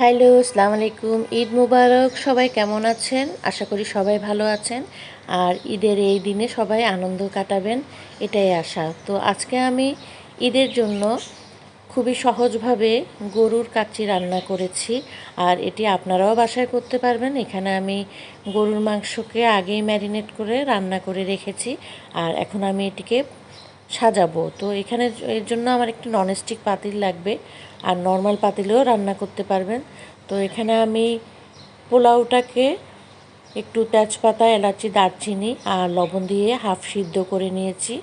Hello, আসসালামু আলাইকুম। ঈদ মুবারক। সবাই কেমন আছেন? আশা করি সবাই ভালো আছেন। আর ঈদের এই দিনে সবাই আনন্দ কাটাবেন, এটাই আশা। তো আজকে আমি ঈদের জন্য খুবই সহজভাবে গরুর কাচ্চি রান্না করেছি। আর এটি আপনারাও বাসায় করতে পারবেন। এখানে আমি গরুর মাংসকে আগেই ম্যারিনেট করে রান্না করে রেখেছি। আর এখন আমি এটিকে সাজাবো। তো এখানে এর জন্য আমার একটি ননস্টিক পাতিল লাগবে, আর নর্মাল পাতিলেও রান্না করতে পারবেন। তো এখানে আমি পোলাওটাকে একটু তেজপাতা, এলাচি, দারচিনি আর লবণ দিয়ে হাফ সিদ্ধ করে নিয়েছি।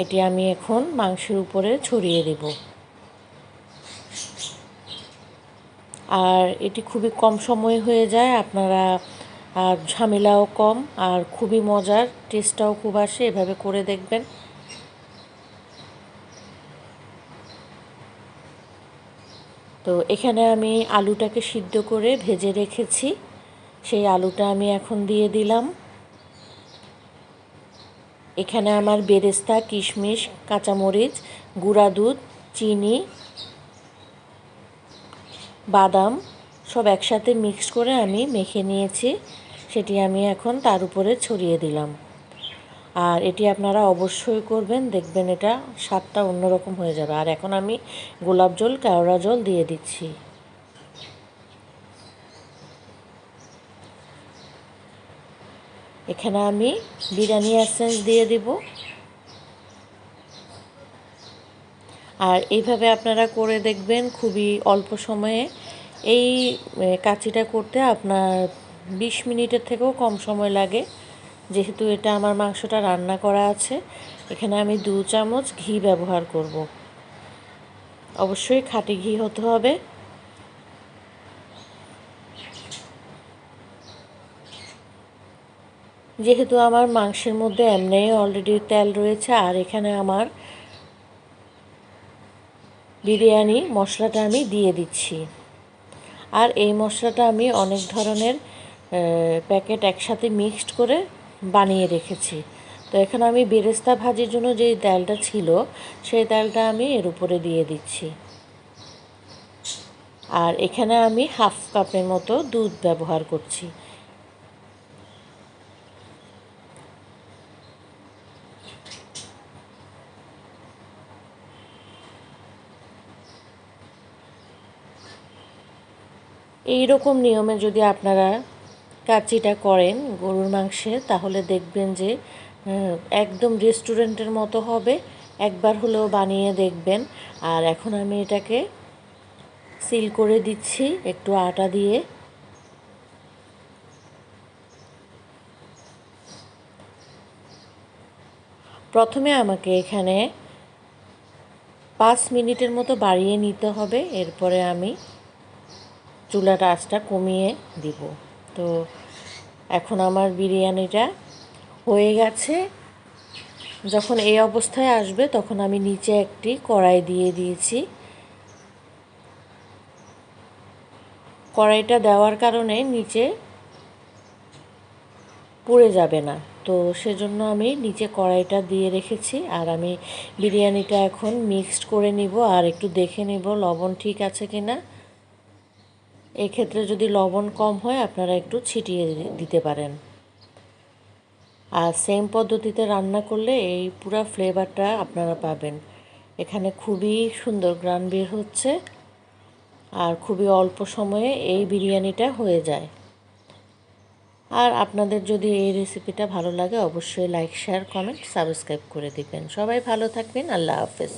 এটি আমি এখন মাংসের উপরে ছড়িয়ে দেব। আর এটি খুবই কম সময়ে হয়ে যায়, আপনারা আর ঝামেলাও কম, আর খুবই মজার, টেস্টটাও খুব আসে। এভাবে করে দেখবেন। তো এখানে আমি আলুটাকে সিদ্ধ করে ভেজে রেখেছি, সেই আলুটা আমি এখন দিয়ে দিলাম। এখানে আমার বেরেস্তা, কিশমিশ, কাঁচামরিচ, গুঁড়া দুধ, চিনি, বাদাম সব একসাথে মিক্স করে আমি মেখে নিয়েছি, সেটি আমি এখন তার উপরে ছড়িয়ে দিলাম। আর এটি আপনারা অবশ্যই করবেন, দেখবেন এটা স্বাদটা অন্যরকম হয়ে যাবে। আর এখন আমি গোলাপ জল, কেওড়া জল দিয়ে দিচ্ছি। এখানে আমি বিরিয়ানি এসেন্স দিয়ে দেব। আর এইভাবে আপনারা করে দেখবেন, খুবই অল্প সময়ে এই কাচ্চিটা করতে আপনার 20 মিনিটের থেকেও কম সময় লাগে। যেহেতু এটা আমার মাংসটা রান্না করা আছে, এখানে আমি 2 চামচ ঘি ব্যবহার করব। অবশ্যই খাঁটি ঘি হতে হবে। যেহেতু আমার মাংসের মধ্যে এমনিই অলরেডি তেল রয়েছে, আর এখানে আমার বিরিয়ানি মশলাটা আমি দিয়ে দিচ্ছি। আর এই মশলাটা আমি অনেক ধরনের প্যাকেট একসাথে মিক্সড করে বানিয়ে রেখেছি। তো এখন আমি বেরেস্তা ভাজির জন্য যেই ডালটা ছিল, সেই ডালটা আমি এর উপরে দিয়ে দিচ্ছি। আর এখানে আমি হাফ কাপের মতো দুধ ব্যবহার করছি। এই রকম নিয়মে যদি আপনারা কাচ্চিটা করেন গরুর মাংসে, তাহলে দেখবেন যে একদম রেস্টুরেন্টের মতো হবে। একবার হলেও বানিয়ে দেখবেন। আর এখন আমি এটাকে সিল করে দিচ্ছি একটু আটা দিয়ে। প্রথমে আমাকে এখানে 5 মিনিটের মতো বাড়িয়ে নিতে হবে, এরপরে আমি চুলার আঁচটা কমিয়ে দিব। তো এখন আমার বিরিয়ানিটা হয়ে গেছে। যখন এই অবস্থায় আসবে, তখন আমি নিচে একটি কড়াই দিয়ে দিয়েছি। কড়াইটা দেওয়ার কারণে নিচে পুড়ে যাবে না। তো সেজন্য আমি নিচে কড়াইটা দিয়ে রেখেছি। আর আমি বিরিয়ানিটা এখন মিক্সড করে নিব, আর একটু দেখে নিব লবণ ঠিক আছে কি না। এক্ষেত্রে যদি লবণ কম হয়, আপনারা একটু ছিটিয়ে দিতে পারেন। আর সেম পদ্ধতিতে রান্না করলে এই পুরো ফ্লেভারটা আপনারা পাবেন। এখানে খুবই সুন্দর গ্রান বের হচ্ছে, আর খুবই অল্প সময়ে এই বিরিয়ানিটা হয়ে যায়। আর আপনাদের যদি এই রেসিপিটা ভালো লাগে, অবশ্যই লাইক, শেয়ার, কমেন্ট, সাবস্ক্রাইব করে দিবেন। সবাই ভালো থাকবেন। আল্লাহ হাফেজ।